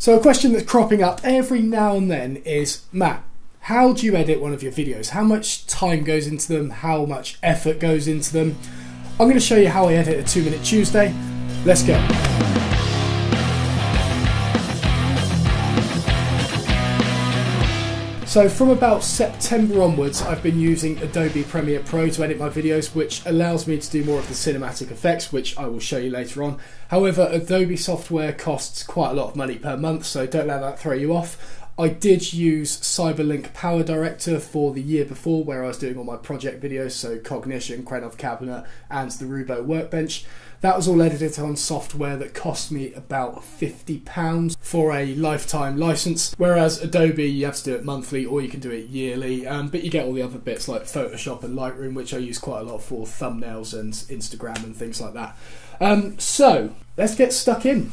So a question that's cropping up every now and then is, Matt, how do you edit one of your videos? How much time goes into them? How much effort goes into them? I'm going to show you how I edit a 2 Minute Tuesday. Let's go. So from about September onwards, I've been using Adobe Premiere Pro to edit my videos, which allows me to do more of the cinematic effects, which I will show you later on. However, Adobe software costs quite a lot of money per month, so don't let that throw you off. I did use Cyberlink Power Director for the year before, where I was doing all my project videos, so Cognition, Krenov Cabinet, and the Rubo Workbench. That was all edited on software that cost me about £50 for a lifetime license, whereas Adobe, you have to do it monthly or you can do it yearly, but you get all the other bits like Photoshop and Lightroom, which I use quite a lot for thumbnails and Instagram and things like that. So let's get stuck in.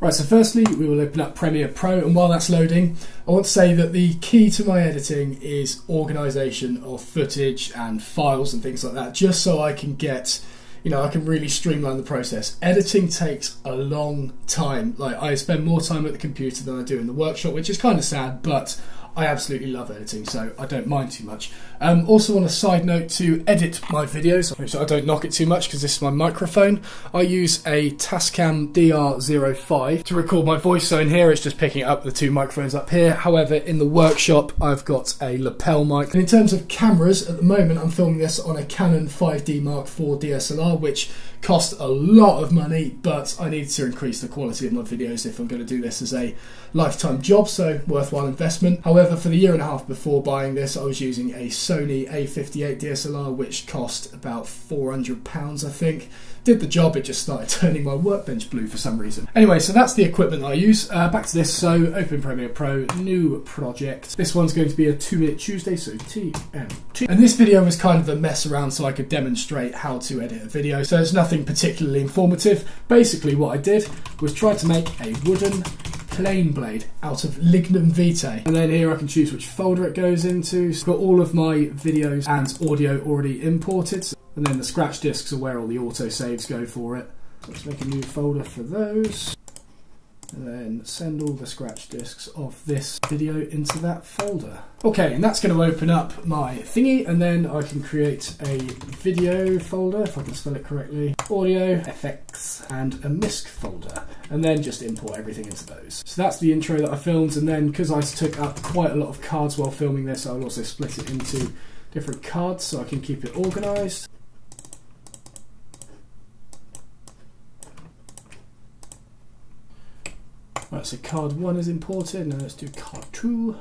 Right, so firstly we will open up Premiere Pro, and while that's loading, I want to say that the key to my editing is organisation of footage and files and things like that, just so I can get, I can really streamline the process. Editing takes a long time. Like, I spend more time at the computer than I do in the workshop, which is kind of sad, but I absolutely love editing, so I don't mind too much. Also, on a side note, to edit my videos, so I don't knock it too much because this is my microphone, I use a Tascam DR05 to record my voice. So in here it's just picking up the two microphones up here. However, in the workshop I've got a lapel mic. And in terms of cameras, at the moment I'm filming this on a Canon 5D Mark IV DSLR, which cost a lot of money, but I needed to increase the quality of my videos if I'm going to do this as a lifetime job, so worthwhile investment. However, for the year and a half before buying this, I was using a Sony A58 DSLR, which cost about £400, I think. Did the job, it just started turning my workbench blue for some reason. Anyway, so that's the equipment I use. Back to this, so open Premiere Pro, new project. This one's going to be a 2 Minute Tuesday, so TMT. And this video was kind of a mess around so I could demonstrate how to edit a video, so it's nothing particularly informative. Basically what I did was try to make a wooden plane blade out of lignum vitae, and then here I can choose which folder it goes into. So I've got all of my videos and audio already imported, and then the scratch discs are where all the auto saves go for it. So let's make a new folder for those, and then send all the scratch discs of this video into that folder. Okay, and that's going to open up my thingy, and then I can create a video folder, if I can spell it correctly, audio, FX, and a MISC folder, and then just import everything into those. So that's the intro that I filmed, and then because I took up quite a lot of cards while filming this, I'll also split it into different cards so I can keep it organised. Right, so card 1 is imported, now let's do card 2.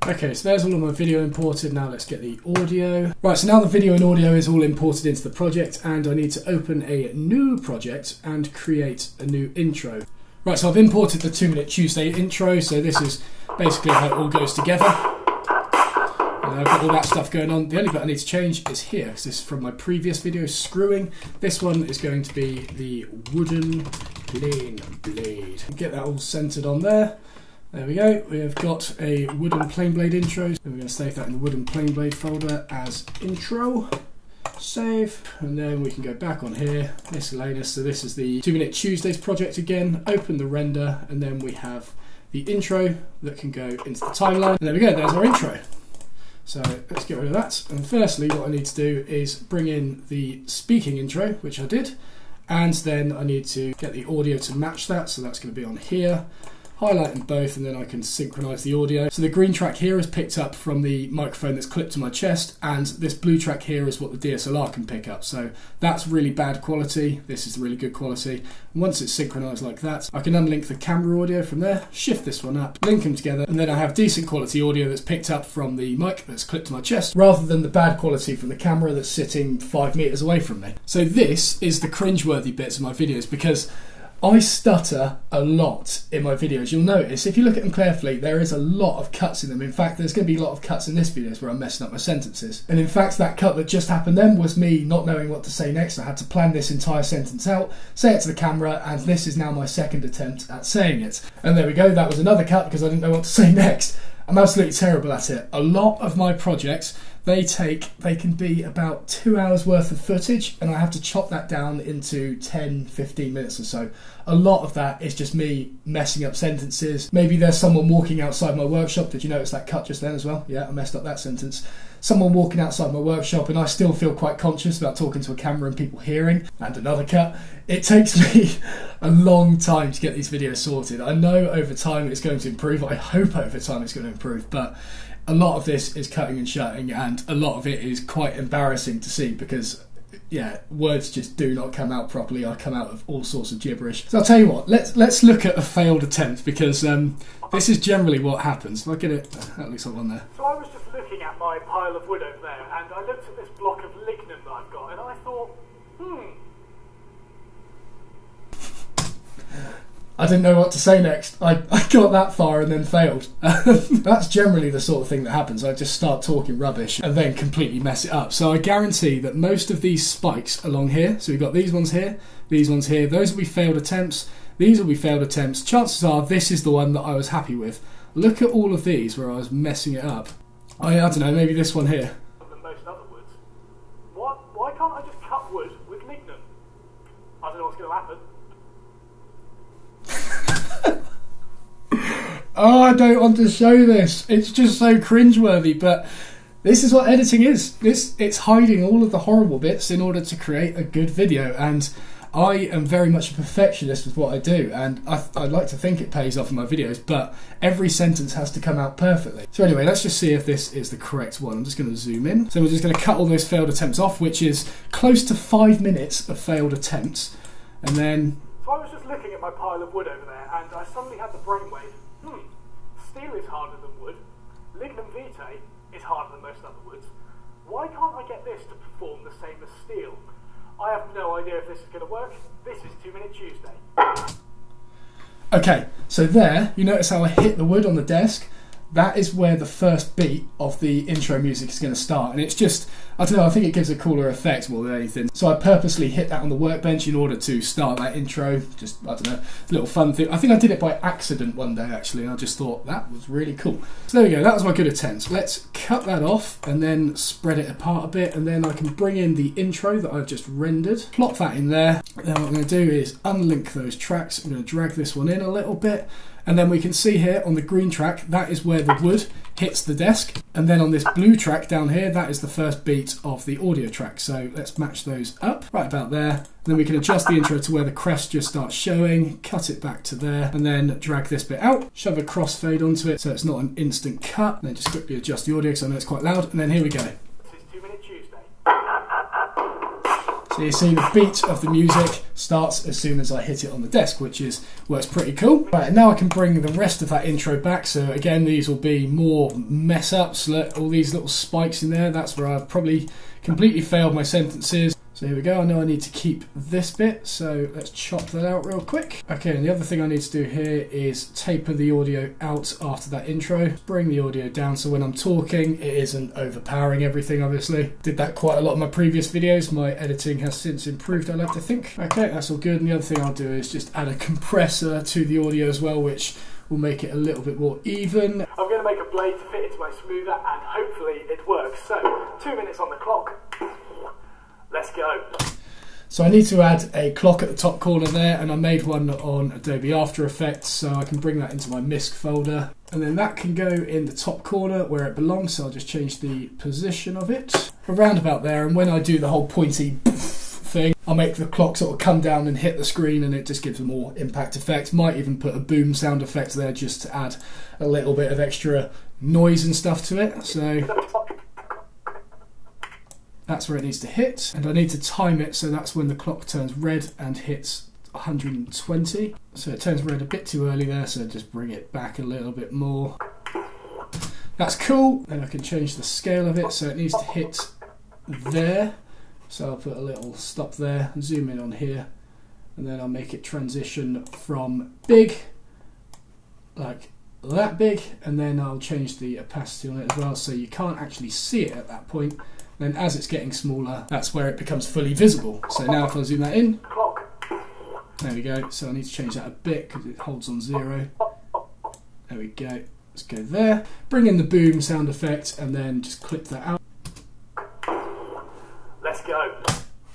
Okay, so there's all of my video imported, now let's get the audio. Right, so now the video and audio is all imported into the project, and I need to open a new project and create a new intro. Right, so I've imported the 2 Minute Tuesday intro, so this is basically how it all goes together. And I've got all that stuff going on. The only bit I need to change is here, because this is from my previous video, screwing. This one is going to be the wooden plane blade. Get that all centered on there. There we go. We have got a wooden plane blade intro. And we're going to save that in the wooden plane blade folder as intro. Save. And then we can go back on here. Miscellaneous. So this is the 2 Minute Tuesdays project again. Open the render, and then we have the intro that can go into the timeline. And there we go. There's our intro. So let's get rid of that. And firstly, what I need to do is bring in the speaking intro, which I did. And then I need to get the audio to match that. So that's going to be on here. Highlight them both, and then I can synchronize the audio. So the green track here is picked up from the microphone that's clipped to my chest, and this blue track here is what the DSLR can pick up. So that's really bad quality. This is really good quality. And once it's synchronized like that, I can unlink the camera audio from there, shift this one up, link them together, and then I have decent quality audio that's picked up from the mic that's clipped to my chest, rather than the bad quality from the camera that's sitting 5 meters away from me. So this is the cringeworthy bits of my videos, because I stutter a lot in my videos. You'll notice, if you look at them carefully, there is a lot of cuts in them. In fact, there's going to be a lot of cuts in this video where I'm messing up my sentences. And in fact, that cut that just happened then was me not knowing what to say next. I had to plan this entire sentence out, say it to the camera, and this is now my second attempt at saying it. And there we go, that was another cut because I didn't know what to say next. I'm absolutely terrible at it. A lot of my projects, they can be about 2 hours worth of footage, and I have to chop that down into 10-15 minutes or so. A lot of that is just me messing up sentences. Maybe there's someone walking outside my workshop. Did you notice that cut just then as well? Yeah, I messed up that sentence. Someone walking outside my workshop, and I still feel quite conscious about talking to a camera and people hearing. And another cut. It takes me a long time to get these videos sorted. I know over time it's going to improve. I hope over time it's going to improve, but a lot of this is cutting and shutting, and a lot of it is quite embarrassing to see because, yeah, words just do not come out properly. I come out of all sorts of gibberish. So I'll tell you what, let's look at a failed attempt, because this is generally what happens. If I get it, that looks like one there. So I was just looking at my pile of wood over there, and I looked at this block of lignum that I've got, and I thought, I didn't know what to say next. I got that far and then failed. That's generally the sort of thing that happens. I just start talking rubbish and then completely mess it up. So I guarantee that most of these spikes along here, so we've got these ones here, those will be failed attempts, these will be failed attempts. Chances are this is the one that I was happy with. Look at all of these where I was messing it up. I don't know, maybe this one here. Than most other woods. Why can't I just cut wood with lignum? I don't know what's going to happen. Oh, I don't want to show this. It's just so cringeworthy, but this is what editing is. It's hiding all of the horrible bits in order to create a good video, and I am very much a perfectionist with what I do, and I'd like to think it pays off in my videos, but every sentence has to come out perfectly. So anyway, let's just see if this is the correct one. I'm just going to zoom in. So we're just going to cut all those failed attempts off, which is close to 5 minutes of failed attempts, and then... So I was just looking at my pile of wood over there, and I suddenly had the brainwave, steel is harder than wood, lignum vitae is harder than most other woods. Why can't I get this to perform the same as steel? I have no idea if this is going to work. This is 2 Minute Tuesday. Okay, so there, you notice how I hit the wood on the desk? That is where the first beat of the intro music is going to start, and it's just, I don't know, I think it gives a cooler effect more than anything. So I purposely hit that on the workbench in order to start that intro. Just, I don't know, a little fun thing. I think I did it by accident one day actually, and I just thought that was really cool. So there we go, that was my good attempt. Let's cut that off and then spread it apart a bit, and then I can bring in the intro that I've just rendered, plop that in there. Then what I'm going to do is unlink those tracks. I'm going to drag this one in a little bit. And then we can see here on the green track, that is where the wood hits the desk. And then on this blue track down here, that is the first beat of the audio track. So let's match those up right about there. And then we can adjust the intro to where the crest just starts showing, cut it back to there, and then drag this bit out, shove a crossfade onto it so it's not an instant cut. And then just quickly adjust the audio because I know it's quite loud. And then here we go. This is 2 Minute Tuesday. So you see the beat of the music starts as soon as I hit it on the desk, which works pretty cool. Right, and now I can bring the rest of that intro back. So again, these will be more mess ups, all these little spikes in there. That's where I've probably completely failed my sentences. So here we go, I know I need to keep this bit, so let's chop that out real quick. Okay, and the other thing I need to do here is taper the audio out after that intro. Bring the audio down so when I'm talking, it isn't overpowering everything, obviously. Did that quite a lot in my previous videos. My editing has since improved, I like to think. Okay, that's all good. And the other thing I'll do is just add a compressor to the audio as well, which will make it a little bit more even. I'm going to make a blade to fit into my smoother, and hopefully it works. So, 2 minutes on the clock. Let's go. So I need to add a clock at the top corner there, and I made one on Adobe After Effects, so I can bring that into my MISC folder. And then that can go in the top corner where it belongs, so I'll just change the position of it around about there. And when I do the whole pointy thing, I'll make the clock sort of come down and hit the screen, and it just gives a more impact effect. Might even put a boom sound effect there just to add a little bit of extra noise and stuff to it. So that's where it needs to hit, and I need to time it, so that's when the clock turns red and hits 120. So it turns red a bit too early there, so just bring it back a little bit more. That's cool. Then I can change the scale of it, so it needs to hit there. So I'll put a little stop there, zoom in on here, and then I'll make it transition from big, like that big, and then I'll change the opacity on it as well, so you can't actually see it at that point. Then as it's getting smaller, that's where it becomes fully visible. So now if I zoom that in, there we go. So I need to change that a bit because it holds on 0. There we go. Let's go there. Bring in the boom sound effect and then just clip that out.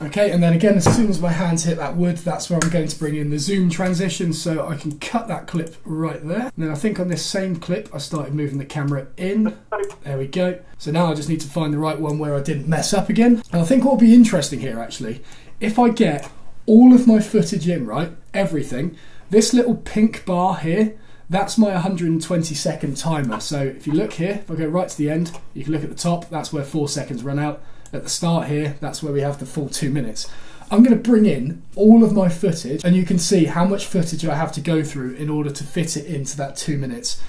Okay, and then again, as soon as my hands hit that wood, that's where I'm going to bring in the zoom transition, so I can cut that clip right there. And then I think on this same clip, I started moving the camera in. There we go. So now I just need to find the right one where I didn't mess up again. And I think what will be interesting here, actually, if I get all of my footage in, right, everything, this little pink bar here, that's my 120-second timer. So if you look here, if I go right to the end, you can look at the top, that's where 4 seconds run out. At the start here, that's where we have the full 2 minutes. I'm going to bring in all of my footage, and you can see how much footage I have to go through in order to fit it into that 2 minutes.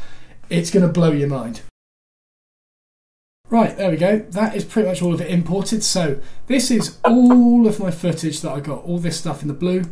It's going to blow your mind. Right, there we go. That is pretty much all of it imported. So this is all of my footage that I got, all this stuff in the blue,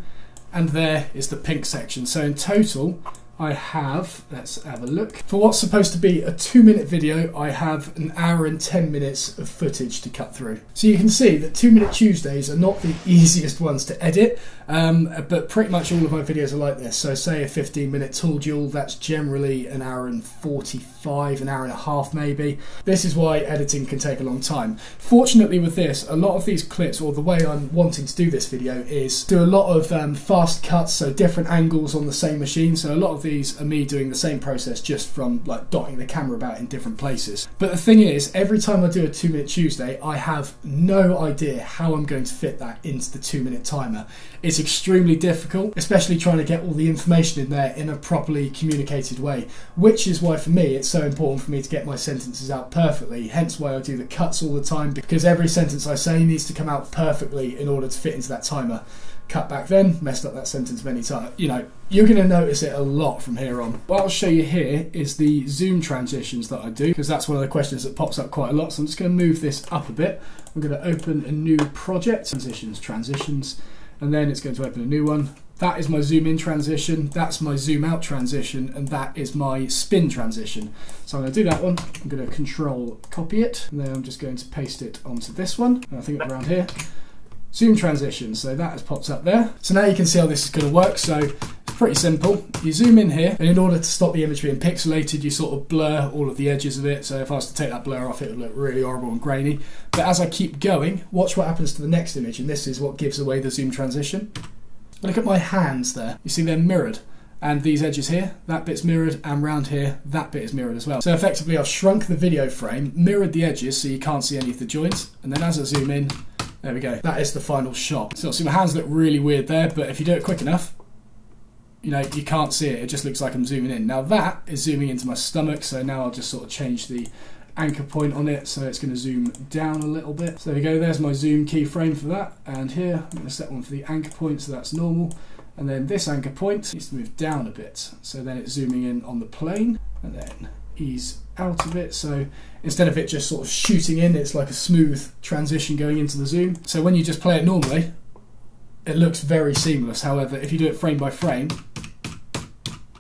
and there is the pink section. So in total, I have, let's have a look. For what's supposed to be a 2-minute video, I have an hour and 10 minutes of footage to cut through. So you can see that 2-minute Tuesdays are not the easiest ones to edit, but pretty much all of my videos are like this. So say a 15-minute tool duel, that's generally an hour and 45, an hour and a half maybe. This is why editing can take a long time. Fortunately with this, a lot of these clips, or the way I'm wanting to do this video, is do a lot of fast cuts, so different angles on the same machine. So a lot of these are me doing the same process, just from like dotting the camera about in different places. But the thing is, every time I do a 2-minute Tuesday, I have no idea how I'm going to fit that into the 2-minute timer. It's extremely difficult, especially trying to get all the information in there in a properly communicated way, which is why for me it's so important for me to get my sentences out perfectly, hence why I do the cuts all the time, because every sentence I say needs to come out perfectly in order to fit into that timer. Cut back then, messed up that sentence many times. You know, you're going to notice it a lot from here on. What I'll show you here is the zoom transitions that I do, because that's one of the questions that pops up quite a lot. So I'm just going to move this up a bit. I'm going to open a new project, transitions, and then it's going to open a new one. That is my zoom in transition, that's my zoom out transition, and that is my spin transition. So I'm going to do that one. I'm going to control copy it, and then I'm just going to paste it onto this one. And I think around here. Zoom transition, so that has popped up there. So now you can see how this is going to work. So it's pretty simple. You zoom in here, and in order to stop the image being pixelated, you sort of blur all of the edges of it. So if I was to take that blur off, it would look really horrible and grainy. But as I keep going, watch what happens to the next image, and this is what gives away the zoom transition. Look at my hands there. You see they're mirrored. And these edges here, that bit's mirrored, and round here, that bit is mirrored as well. So effectively I've shrunk the video frame, mirrored the edges so you can't see any of the joints, and then as I zoom in, there we go. That is the final shot. So see, my hands look really weird there, but if you do it quick enough, you know, you can't see it. It just looks like I'm zooming in. Now that is zooming into my stomach, so now I'll just sort of change the anchor point on it, so it's going to zoom down a little bit. So there we go, there's my zoom keyframe for that. And here, I'm going to set one for the anchor point, so that's normal. And then this anchor point needs to move down a bit. So then it's zooming in on the plane, and then ease out of it. So instead of it just sort of shooting in, it's like a smooth transition going into the zoom. So when you just play it normally, it looks very seamless. However, if you do it frame by frame,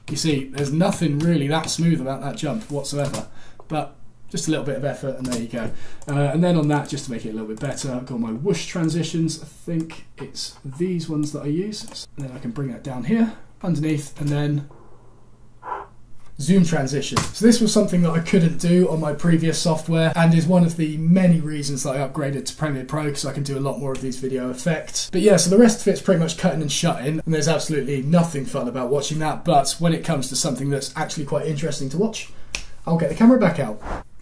you see there's nothing really that smooth about that jump whatsoever. But just a little bit of effort, and there you go. And then on that, just to make it a little bit better, I've got my whoosh transitions. I think it's these ones that I use. And then I can bring that down here, underneath, and then zoom transition. So this was something that I couldn't do on my previous software, and is one of the many reasons that I upgraded to Premiere Pro, because I can do a lot more of these video effects. But yeah, so the rest of it's pretty much cutting and shutting, and there's absolutely nothing fun about watching that. But when it comes to something that's actually quite interesting to watch, I'll get the camera back out.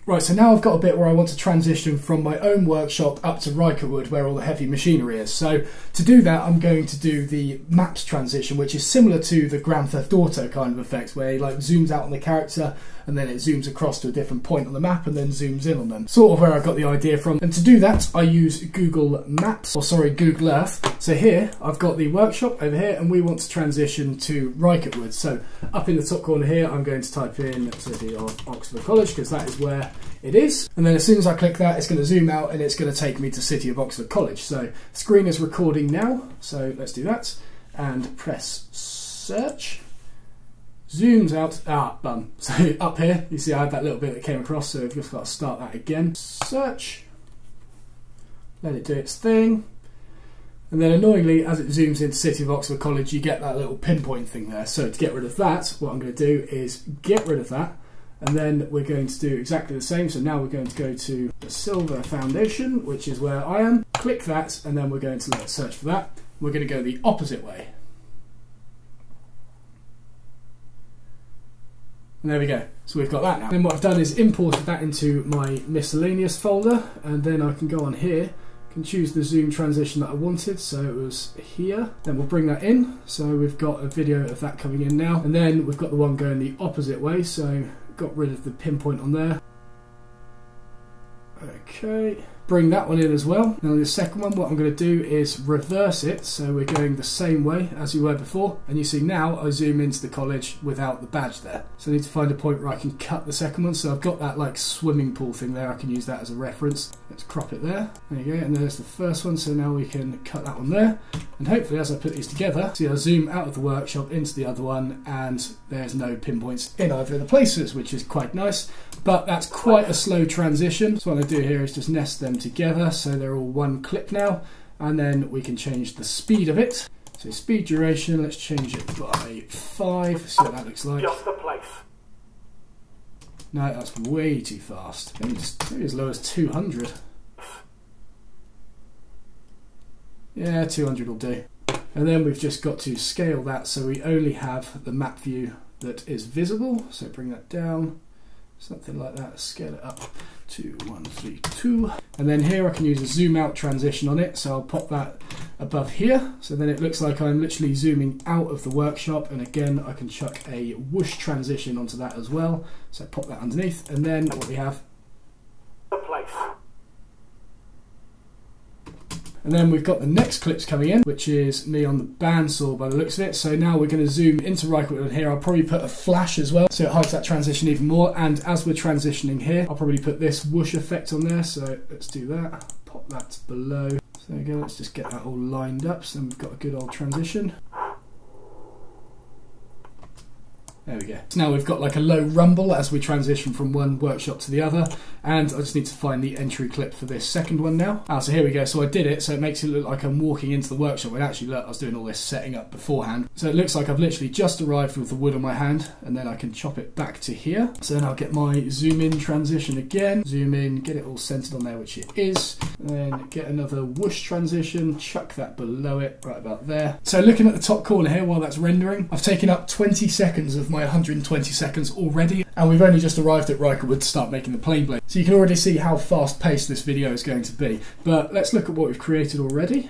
Right, so now I've got a bit where I want to transition from my own workshop up to Rycotewood, where all the heavy machinery is. So to do that, I'm going to do the maps transition, which is similar to the Grand Theft Auto kind of effect, where it like zooms out on the character and then it zooms across to a different point on the map and then zooms in on them. Sort of where I got the idea from. And to do that, I use Google Maps, or sorry, Google Earth. So here, I've got the workshop over here, and we want to transition to Rycotewood. So up in the top corner here, I'm going to type in City of Oxford College, because that is where it is. And then as soon as I click that, it's going to zoom out and it's going to take me to City of Oxford College. So screen is recording now. So let's do that and press search. Zooms out, bum. So up here, you see I had that little bit that came across, so we've just got to start that again. Search, let it do its thing. And then annoyingly, as it zooms into City of Oxford College, you get that little pinpoint thing there. So to get rid of that, what I'm going to do is get rid of that. And then we're going to do exactly the same. So now we're going to go to the silver foundation, which is where I am. click that, and then we're going to let's search for that. We're going to go the opposite way. And there we go. So we've got that now. Then what I've done is imported that into my miscellaneous folder, and then I can go on here, can choose the zoom transition that I wanted, so it was here. Then we'll bring that in, so we've got a video of that coming in now. And then we've got the one going the opposite way, so got rid of the pinpoint on there. Okay, bring that one in as well. Now the second one, what I'm going to do is reverse it, so we're going the same way as we were before, and you see now I zoom into the college without the badge there. So I need to find a point where I can cut the second one, so I've got that like swimming pool thing there, I can use that as a reference. Let's crop it there, there you go, and there's the first one, so now we can cut that one there, and hopefully as I put these together, see I zoom out of the workshop into the other one, and there's no pinpoints in either of the places, which is quite nice, but that's quite a slow transition. So what I do here is just nest them together so they're all one clip now, and then we can change the speed of it. So speed duration, let's change it by 5, see what that looks like. Just the place. No, that's way too fast. Maybe as low as 200. Yeah, 200 will do. And then we've just got to scale that so we only have the map view that is visible. So bring that down, something like that, scale it up to 132. And then here I can use a zoom out transition on it, so I'll pop that above here, so then it looks like I'm literally zooming out of the workshop, and again I can chuck a whoosh transition onto that as well, so pop that underneath, and then what we have, The place. and then we've got the next clips coming in, which is me on the bandsaw by the looks of it. So now we're going to zoom into Rycotewood here. I'll probably put a flash as well, so it hides that transition even more. And as we're transitioning here, I'll probably put this whoosh effect on there. So let's do that. Pop that below. So there we go. Let's just get that all lined up. So then we've got a good old transition. There we go. So now we've got like a low rumble as we transition from one workshop to the other, and I just need to find the entry clip for this second one now. So here we go. So I did it, so it makes it look like I'm walking into the workshop, when actually look, I was doing all this setting up beforehand. So it looks like I've literally just arrived with the wood on my hand, and then I can chop it back to here. So then I'll get my zoom in transition again, zoom in, get it all centered on there, which it is, and then get another whoosh transition, chuck that below it, right about there. So looking at the top corner here while that's rendering, I've taken up 20 seconds of my 120 seconds already, and we've only just arrived at Rycotewood to start making the plane blade. So you can already see how fast paced this video is going to be. But let's look at what we've created already.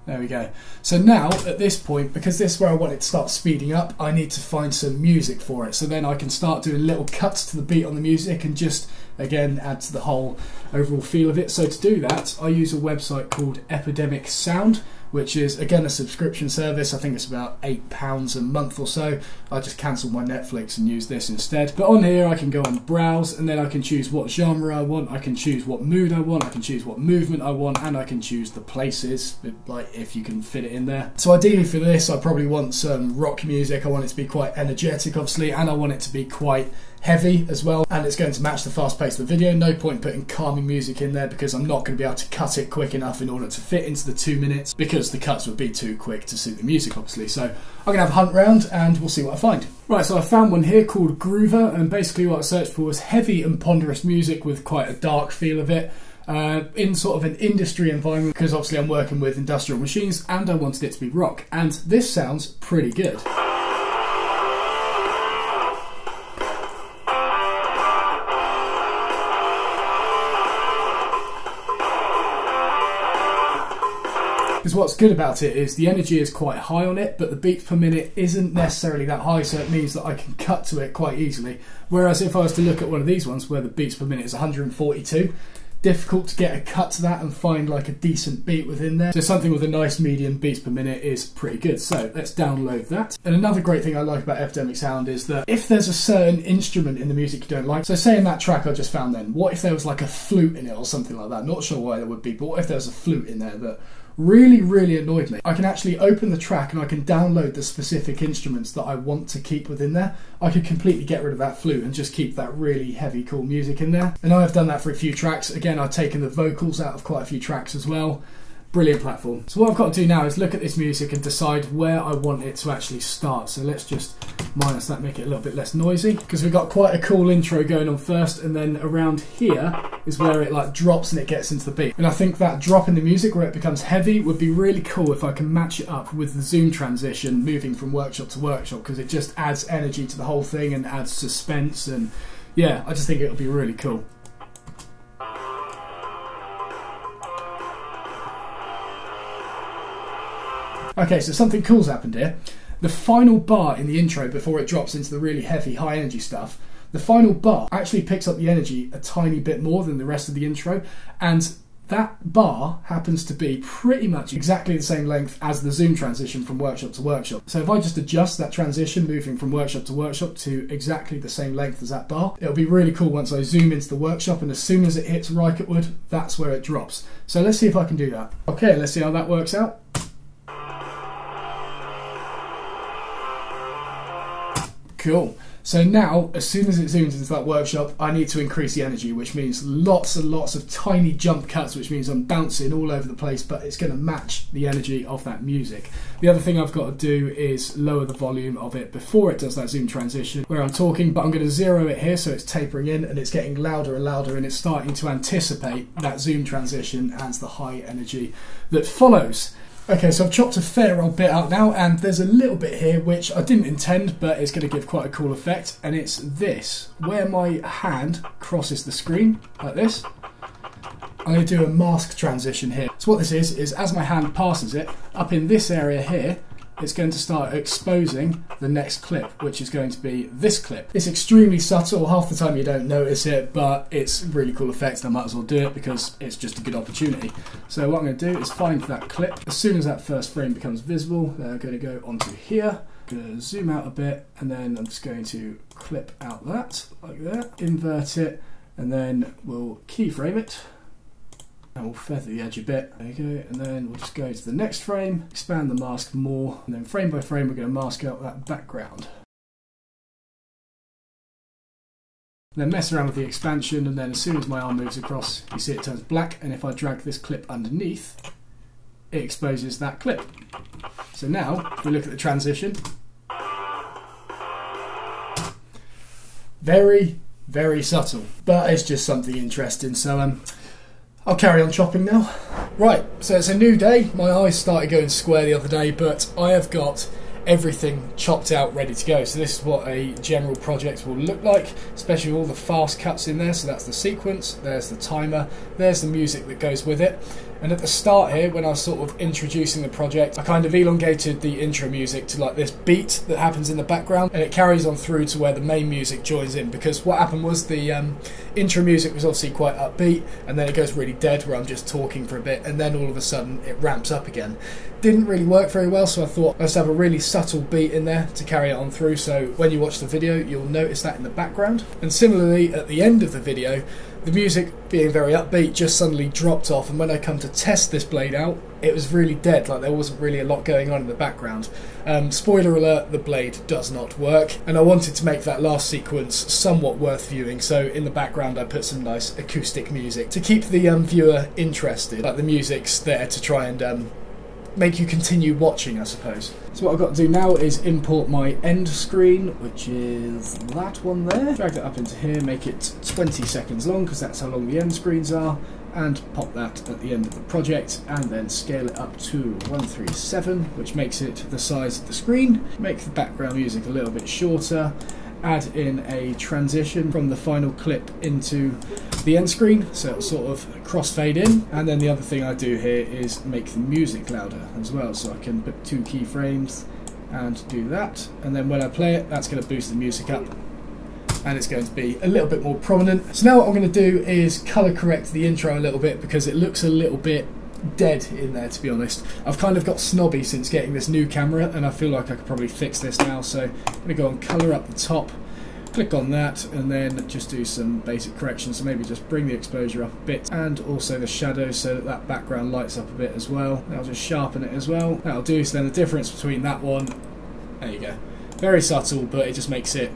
There we go. So now, at this point, because this is where I want it to start speeding up, I need to find some music for it. So then I can start doing little cuts to the beat on the music and just, again, add to the whole overall feel of it. So to do that, I use a website called Epidemic Sound, which is, again, a subscription service. I think it's about £8 a month or so. I just cancelled my Netflix and use this instead. But on here, I can go and browse, and then I can choose what genre I want, I can choose what mood I want, I can choose what movement I want, and I can choose the places, like if you can fit it in there. So ideally for this, I probably want some rock music. I want it to be quite energetic, obviously, and I want it to be quite heavy as well, and it's going to match the fast pace of the video. No point putting calming music in there because I'm not going to be able to cut it quick enough in order to fit into the 2 minutes, because the cuts would be too quick to suit the music, obviously. So I'm going to have a hunt round and we'll see what I find. Right, so I found one here called Groover, and basically what I searched for was heavy and ponderous music with quite a dark feel of it. In sort of an industry environment, because obviously I'm working with industrial machines and I wanted it to be rock, and this sounds pretty good. Because what's good about it is the energy is quite high on it, but the beats per minute isn't necessarily that high, so it means that I can cut to it quite easily. Whereas if I was to look at one of these ones where the beats per minute is 142, difficult to get a cut to that and find like a decent beat within there. So something with a nice medium beats per minute is pretty good. So let's download that. And another great thing I like about Epidemic Sound is that if there's a certain instrument in the music you don't like, so say in that track I just found then, what if there was like a flute in it or something like that? Not sure why there would be, but what if there was a flute in there that really annoyed me? I can actually open the track and I can download the specific instruments that I want to keep within there. I could completely get rid of that flute and just keep that really heavy, cool music in there. And I have done that for a few tracks. Again, I've taken the vocals out of quite a few tracks as well. Brilliant platform. So what I've got to do now is look at this music and decide where I want it to actually start. So let's just minus that, make it a little bit less noisy, because we've got quite a cool intro going on first, and then around here is where it like drops and it gets into the beat. And I think that drop in the music where it becomes heavy would be really cool if I can match it up with the zoom transition moving from workshop to workshop, because it just adds energy to the whole thing and adds suspense, and yeah, I just think it would be really cool. Okay, so something cool's happened here. The final bar in the intro, before it drops into the really heavy, high energy stuff, the final bar actually picks up the energy a tiny bit more than the rest of the intro, and that bar happens to be pretty much exactly the same length as the zoom transition from workshop to workshop. So if I just adjust that transition moving from workshop to workshop to exactly the same length as that bar, it'll be really cool once I zoom into the workshop, and as soon as it hits Rycotewood, that's where it drops. So let's see if I can do that. Okay, let's see how that works out. Cool. So now, as soon as it zooms into that workshop, I need to increase the energy, which means lots and lots of tiny jump cuts, which means I'm bouncing all over the place, but it's going to match the energy of that music. The other thing I've got to do is lower the volume of it before it does that zoom transition where I'm talking, but I'm going to zero it here so it's tapering in and it's getting louder and louder, and it's starting to anticipate that zoom transition and the high energy that follows. Okay, so I've chopped a fair old bit out now, and there's a little bit here which I didn't intend, but it's going to give quite a cool effect, and it's this, where my hand crosses the screen, like this. I'm going to do a mask transition here. So what this is as my hand passes it, up in this area here, it's going to start exposing the next clip, which is going to be this clip. It's extremely subtle, half the time you don't notice it, but it's a really cool effect, and I might as well do it because it's just a good opportunity. So what I'm going to do is find that clip. As soon as that first frame becomes visible, they're going to go onto here. I'm going to zoom out a bit, and then I'm just going to clip out that, like that, invert it, and then we'll keyframe it. And we'll feather the edge a bit, there you go, and then we'll just go to the next frame, expand the mask more, and then frame by frame we're going to mask out that background. And then mess around with the expansion, and then as soon as my arm moves across, you see it turns black, and if I drag this clip underneath, it exposes that clip. So now, if we look at the transition, very, very subtle, but it's just something interesting, so I'll carry on chopping now. Right, so it's a new day. My eyes started going square the other day, but I have got everything chopped out ready to go. So this is what a general project will look like, especially with all the fast cuts in there. So that's the sequence, there's the timer, there's the music that goes with it. And at the start here, when I was sort of introducing the project, I kind of elongated the intro music to like this beat that happens in the background, and it carries on through to where the main music joins in, because what happened was the intro music was obviously quite upbeat, and then it goes really dead where I'm just talking for a bit, and then all of a sudden it ramps up again. Didn't really work very well, so I thought let's have a really subtle beat in there to carry it on through, so when you watch the video you'll notice that in the background. And similarly at the end of the video, the music being very upbeat just suddenly dropped off, and when I come to test this blade out, it was really dead, like there wasn't really a lot going on in the background. Spoiler alert, the blade does not work, and I wanted to make that last sequence somewhat worth viewing, so in the background I put some nice acoustic music to keep the viewer interested. Like the music's there to try and make you continue watching, I suppose. So what I've got to do now is import my end screen, which is that one there. Drag that up into here, make it 20 seconds long, because that's how long the end screens are, and pop that at the end of the project, and then scale it up to 137, which makes it the size of the screen. Make the background music a little bit shorter, add in a transition from the final clip into the end screen, so it'll sort of crossfade in. And then the other thing I do here is make the music louder as well, so I can put 2 keyframes and do that, and then when I play it, that's going to boost the music up and it's going to be a little bit more prominent. So now what I'm going to do is colour correct the intro a little bit, because it looks a little bit dead in there, to be honest. I've kind of got snobby since getting this new camera, and I feel like I could probably fix this now, so I'm going to go on colour up the top, click on that, and then just do some basic corrections. So maybe just bring the exposure up a bit, and also the shadows, so that that background lights up a bit as well. I'll just sharpen it as well. That'll do. So then the difference between that one, there you go, very subtle, but it just makes it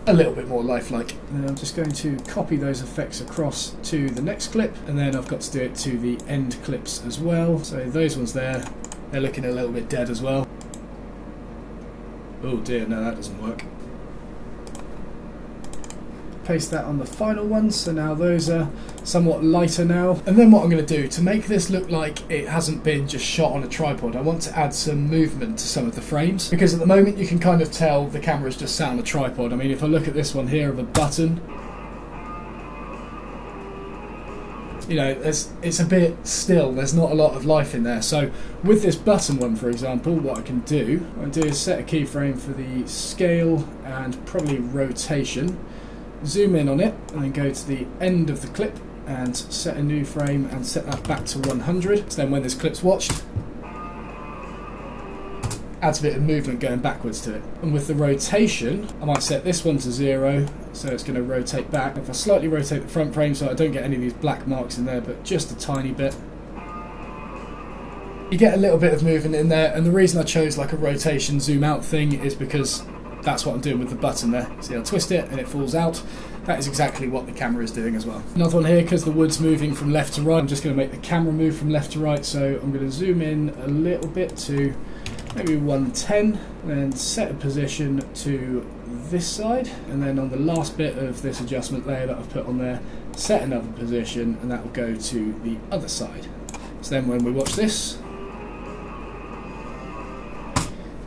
a little bit more lifelike. And then I'm just going to copy those effects across to the next clip, and then I've got to do it to the end clips as well. So those ones there, they're looking a little bit dead as well. Oh dear, no, that doesn't work. Paste that on the final one, so now those are somewhat lighter now. And then what I'm going to do, to make this look like it hasn't been just shot on a tripod, I want to add some movement to some of the frames, because at the moment you can kind of tell the camera's just sat on a tripod. I mean, if I look at this one here of a button, you know, it's a bit still, there's not a lot of life in there. So with this button one, for example, what I can do is set a keyframe for the scale and probably rotation, zoom in on it, and then go to the end of the clip and set a new frame and set that back to 100. So then when this clip's watched, adds a bit of movement going backwards to it. And with the rotation, I might set this one to 0, so it's going to rotate back. If I slightly rotate the front frame so I don't get any of these black marks in there, but just a tiny bit, you get a little bit of movement in there. And the reason I chose like a rotation zoom out thing is because that's what I'm doing with the button there. See, I'll twist it and it falls out. That is exactly what the camera is doing as well. Another one here, because the wood's moving from left to right, I'm just going to make the camera move from left to right, so I'm going to zoom in a little bit to maybe 110, then set a position to this side, and then on the last bit of this adjustment layer that I've put on there, set another position, and that will go to the other side. So then when we watch this,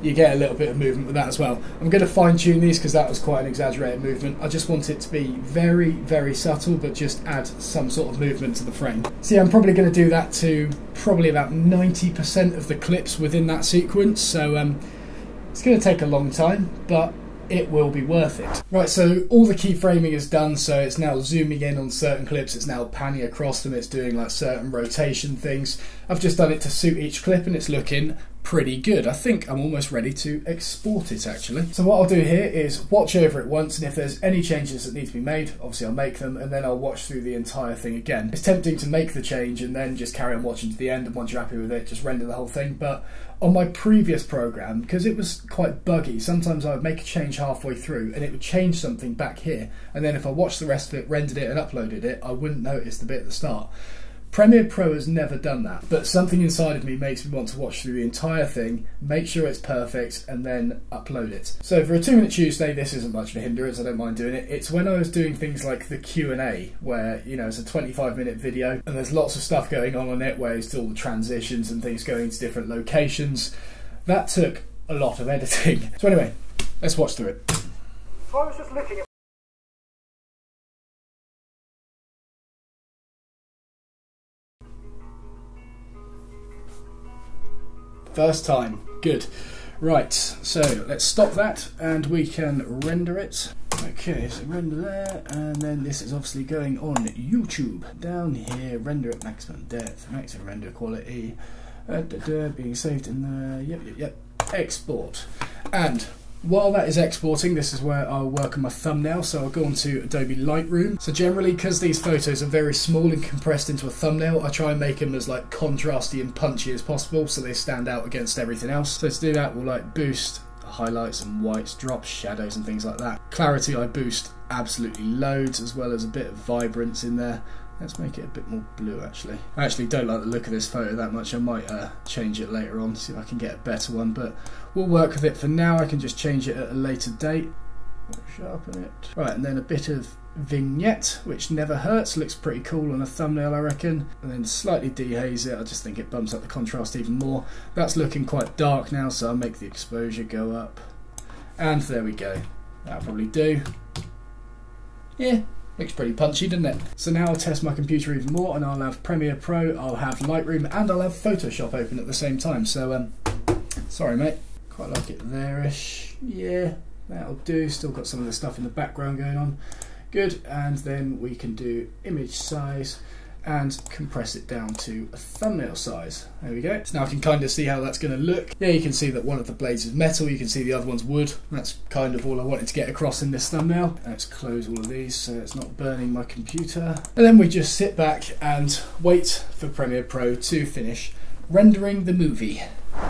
you get a little bit of movement with that as well. I'm going to fine tune these because that was quite an exaggerated movement. I just want it to be very, very subtle, but just add some sort of movement to the frame. So yeah, I'm probably going to do that to probably about 90% of the clips within that sequence. So it's going to take a long time, but it will be worth it. Right, so all the keyframing is done, so it's now zooming in on certain clips, it's now panning across them, it's doing like certain rotation things. I've just done it to suit each clip and it's looking pretty good. I think I'm almost ready to export it actually. So what I'll do here is watch over it once, and if there's any changes that need to be made, obviously I'll make them, and then I'll watch through the entire thing again. It's tempting to make the change and then just carry on watching to the end, and once you're happy with it, just render the whole thing. But on my previous program, because it was quite buggy, sometimes I would make a change halfway through and it would change something back here, and then if I watched the rest of it, rendered it and uploaded it, I wouldn't notice the bit at the start. Premiere Pro has never done that, but something inside of me makes me want to watch through the entire thing, make sure it's perfect, and then upload it. So for a 2 Minute Tuesday, this isn't much of a hindrance, I don't mind doing it. It's when I was doing things like the Q&A, where, you know, it's a 25-minute video, and there's lots of stuff going on it, where it's all the transitions and things going to different locations. That took a lot of editing. So anyway, let's watch through it. So I was just looking at first time. Good. Right, so let's stop that and we can render it. Okay, so render there, and then this is obviously going on YouTube. Down here, render at maximum depth, maximum render quality, being saved in the, yep, export. And while that is exporting, this is where I'll work on my thumbnail, so I'll go on to Adobe Lightroom. So generally, because these photos are very small and compressed into a thumbnail, I try and make them as like contrasty and punchy as possible so they stand out against everything else. So to do that, we'll like boost highlights and whites, drop shadows and things like that. Clarity I boost absolutely loads, as well as a bit of vibrance in there. Let's make it a bit more blue actually. I actually don't like the look of this photo that much. I might change it later on, see if I can get a better one, but we'll work with it for now. I can just change it at a later date. Sharpen it. Right, and then a bit of vignette, which never hurts, looks pretty cool on a thumbnail I reckon. And then slightly dehaze it, I just think it bumps up the contrast even more. That's looking quite dark now, so I'll make the exposure go up. And there we go. That'll probably do. Yeah. Looks pretty punchy, doesn't it? So now I'll test my computer even more, and I'll have Premiere Pro, I'll have Lightroom, and I'll have Photoshop open at the same time. So, sorry mate, quite like it there-ish. Yeah, that'll do. Still got some of the stuff in the background going on. Good, and then we can do image size and compress it down to a thumbnail size. There we go. So now I can kind of see how that's going to look. Yeah, you can see that one of the blades is metal, you can see the other one's wood. That's kind of all I wanted to get across in this thumbnail. Let's close all of these so it's not burning my computer. And then we just sit back and wait for Premiere Pro to finish rendering the movie.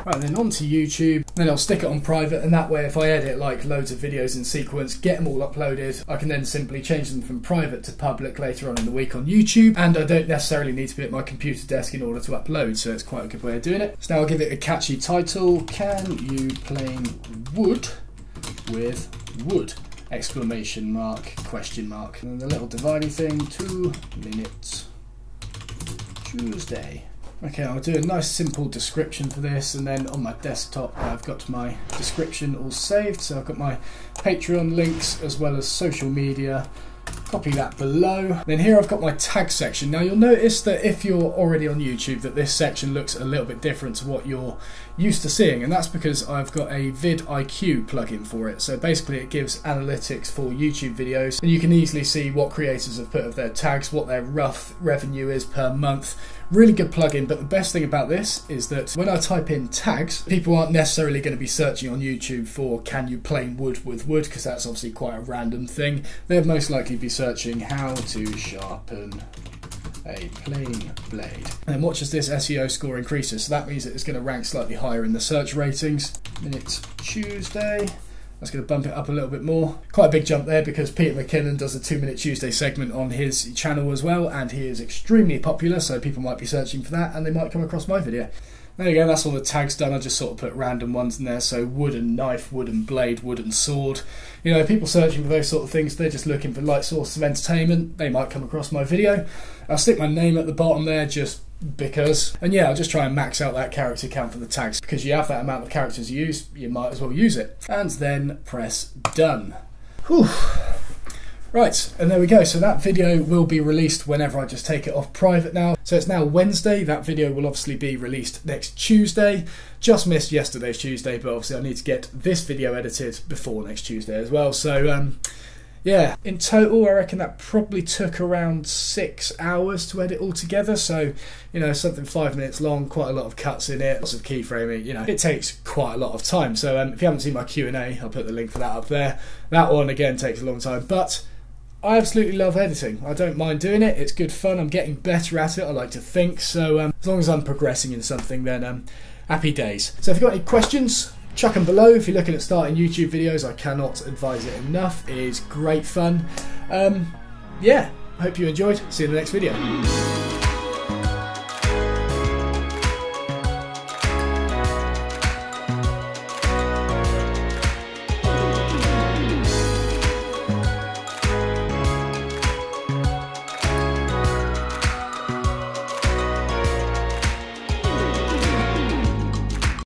Right, then onto YouTube, then I'll stick it on private, and that way if I edit like loads of videos in sequence, get them all uploaded, I can then simply change them from private to public later on in the week on YouTube, and I don't necessarily need to be at my computer desk in order to upload, so it's quite a good way of doing it. So now I'll give it a catchy title, Can You Plane Wood? with wood! Exclamation mark, question mark. And then the little dividing thing, 2 minutes Tuesday. Okay, I'll do a nice simple description for this, and then on my desktop I've got my description all saved. So I've got my Patreon links as well as social media. Copy that below. Then here I've got my tag section. Now you'll notice that if you're already on YouTube that this section looks a little bit different to what you're used to seeing, and that's because I've got a vidIQ plugin for it. So basically it gives analytics for YouTube videos, and you can easily see what creators have put of their tags, what their rough revenue is per month. Really good plugin, but the best thing about this is that when I type in tags, people aren't necessarily going to be searching on YouTube for can you plane wood with wood, because that's obviously quite a random thing. They'd most likely be searching how to sharpen a plane blade. And watch as this SEO score increases, so that means that it's going to rank slightly higher in the search ratings. Minutes Tuesday. That's going to bump it up a little bit more. Quite a big jump there because Peter McKinnon does a 2 Minute Tuesday segment on his channel as well, and he is extremely popular, so people might be searching for that and they might come across my video. There you go, that's all the tags done. I just sort of put random ones in there, so wooden knife, wooden blade, wooden sword. You know, people searching for those sort of things, they're just looking for light sources of entertainment, they might come across my video. I'll stick my name at the bottom there just because, and yeah, I'll just try and max out that character count for the tags, because you have that amount of characters you use, you might as well use it. And then press done. Whew. Right, and there we go. So that video will be released whenever I just take it off private now. So it's now Wednesday. That video will obviously be released next Tuesday. Just missed yesterday's Tuesday, but obviously I need to get this video edited before next Tuesday as well. So yeah, in total I reckon that probably took around 6 hours to edit all together. So, you know, something 5 minutes long, quite a lot of cuts in it, lots of keyframing, you know, it takes quite a lot of time. So if you haven't seen my Q&A, I'll put the link for that up there. That one again takes a long time, but I absolutely love editing. I don't mind doing it. It's good fun. I'm getting better at it, I like to think. So as long as I'm progressing in something, then happy days. So if you've got any questions, chuck them below. If you're looking at starting YouTube videos, I cannot advise it enough. It is great fun. Yeah, I hope you enjoyed. See you in the next video.